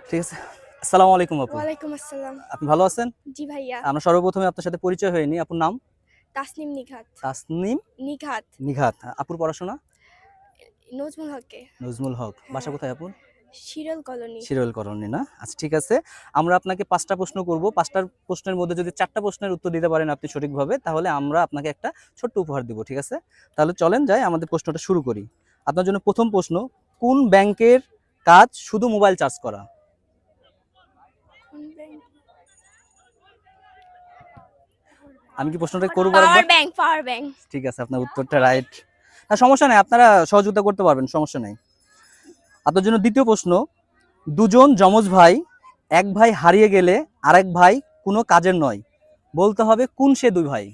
ঠিক আছে। আসসালামু আলাইকুম আপু। ওয়ালাইকুম আসসালাম। আপনি ভালো আছেন? জি ভাইয়া। আমরা সর্বপ্রথমে আপনার সাথে পরিচয় হয়ে নিই। আপুর নাম? তাসনিম নিঘাত। তাসনিম নিঘাত। নিঘাত। আপুর পড়াশোনা? নজমুল হকে। নজমুল হক। বাসা হ্যাঁ। কোথায় আপুর? শিরল কলোনি। শিরোল কলোনি না? আচ্ছা ঠিক আছে। আমরা আপনাকে ৫ টা প্রশ্ন করব। ৫ টার প্রশ্নের মধ্যে যদি ৪ টা প্রশ্নের উত্তর দিতে পারেন আপনি সঠিকভাবে, তাহলে আমরা আপনাকে একটা ছোট্ট উপহার দিব। ঠিক আছে? তাহলে চলেন যাই আমাদের প্রশ্নটা শুরু করি। আপনার জন্য ১ম প্রশ্ন, কোন ব্যাংকের কাজ শুধু মোবাইল চার্জ করা? কোন ব্যাংক? আমি কি প্রশ্নটা করব পাওয়ার আরেকবার? Bank, power bank. ঠিক আছে, আপনার উত্তরটা রাইট। না সমস্যা নাই, আপনারা সহযোগিতা করতে পারবেন, সমস্যা নাই। আপনার জন্য ২য় প্রশ্ন, দুজন যমজ ভাই, এক ভাই হারিয়ে গেলে আরেক ভাই কোনো কাজের নয়, বলতে হবে কোন সে দুই ভাই?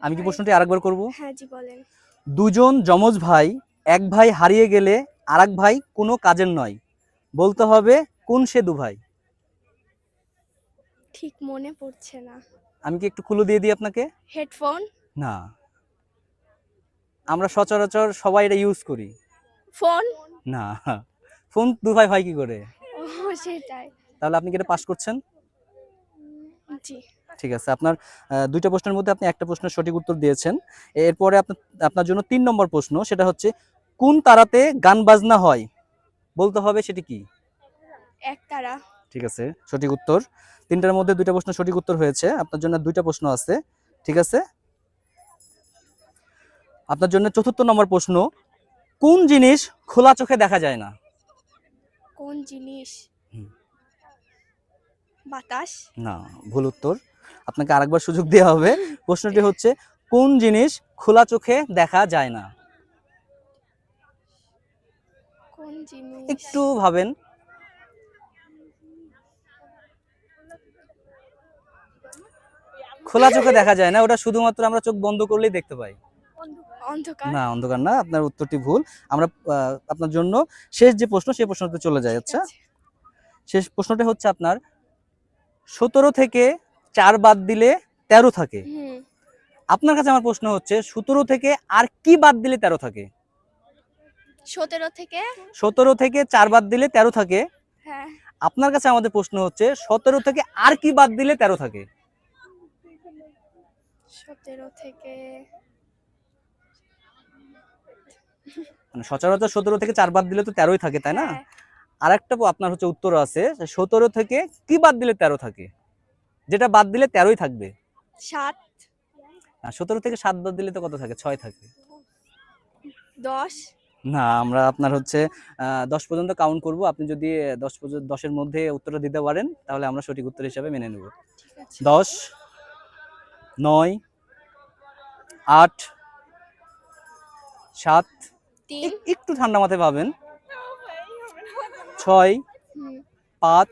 আমি কি প্রশ্নটি আরেকবার করব? হ্যাঁ জি বলেন। দুজন যমজ ভাই, এক ভাই হারিয়ে গেলে আরেক ভাই কোনো কাজের নয়, বলতে হবে কোন সে দু ভাই? ঠিক মনে পড়ছে না। আমি কি একটু ক্লু দিয়ে দিই আপনাকে? হেডফোন? না, আমরা সচরাচর সবাই এটা ইউজ করি। ফোন? না, ফোন দু ভাই হয় কি করে? ও সেটাই। তাহলে আপনি কি এটা পাস করছেন? জি। ঠিক আছে, আপনার ২টা প্রশ্নের মধ্যে আপনি একটা প্রশ্নের সঠিক উত্তর দিয়েছেন। এরপরে আপনার জন্য ৩ নম্বর প্রশ্ন, সেটা হচ্ছে কোন তারাতে গান বাজনা হয়, বলতে হবে সেটি কি? একতারা। ঠিক আছে, সঠিক উত্তর। ৩টার মধ্যে ২টা প্রশ্ন সঠিক উত্তর হয়েছে। আপনার জন্য ২টা প্রশ্ন আছে। ঠিক আছে, আপনার জন্য ৪র্থ নম্বর প্রশ্ন, কোন জিনিস খোলা চোখে দেখা যায় না? কোন জিনিস? হুম, বাতাস? না, ভুল উত্তর। আপনাকে আরেকবার সুযোগ দেওয়া হবে। প্রশ্নটি হচ্ছে কোন জিনিস খোলা চোখে দেখা যায় না? কোন জিনিস? একটু ভাবেন। খোলা চোখে দেখা যায় না, ওটা শুধুমাত্র আমরা চোখ বন্ধ করলেই দেখতে পাই। অন্ধকার? না, অন্ধকার না, আপনার উত্তরটি ভুল। আমরা আপনার জন্য শেষ যে প্রশ্ন, সেই প্রশ্নতে চলে যাই। ঠিক আচ্ছা, আছে। শেষ প্রশ্নটা হচ্ছে আপনার, ১৭ থেকে ৪ বাদ দিলে ১৩ থাকে। হুম। আপনার কাছে আমার প্রশ্ন হচ্ছে ১৭ থেকে আর কি বাদ দিলে ১৩ থাকে? ১৭ থেকে? ১৭ থেকে ৪ বাদ দিলে ১৩ থাকে। হ্যাঁ। আপনার কাছে আমাদের প্রশ্ন হচ্ছে ১৭ থেকে আর কি বাদ দিলে ১৩ থাকে? ১৭ থেকে মানে সচরাচর ১৭ থেকে ৪ বাদ দিলে তো ১৩ই থাকে, তাই না? হ্যাঁ। আরেকটা আপনার হচ্ছে উত্তর আছে, ১৭ থেকে কি বাদ দিলে ১৩ থাকে? যেটা বাদ দিলে ১৩ই থাকবে। ৭? ১৭ থেকে ৭ বাদ দিলে তো কত থাকে? ৬ থাকে। ১০? না, আমরা আপনার হচ্ছে ১০ পর্যন্ত কাউন্ট করব। আপনি যদি ১০ এর মধ্যে উত্তরটা দিতে পারেন, তাহলে আমরা সঠিক উত্তর হিসাবে মেনে নেব। ঠিক আছে। ১০, ৯, ৮, ৭, ৩? একটু ঠান্ডা মাথায় ভাবেন। ৬, হুম। ৫,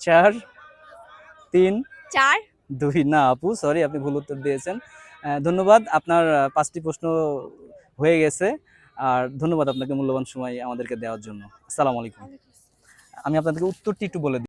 ৪, ৩, ৪? ২ না আপু, সরি, আপনি ভুল উত্তর দিয়েছেন। ধন্যবাদ। আপনার ৫ টি প্রশ্ন হয়ে গেছে। আর ধন্যবাদ আপনাকে মূল্যবান সময় আমাদেরকে দেওয়ার জন্য। আসসালামু আলাইকুম। ওয়ালাইকুম আসসালাম। আমি আপনাদেরকে উত্তরটি একটু বলে দিই।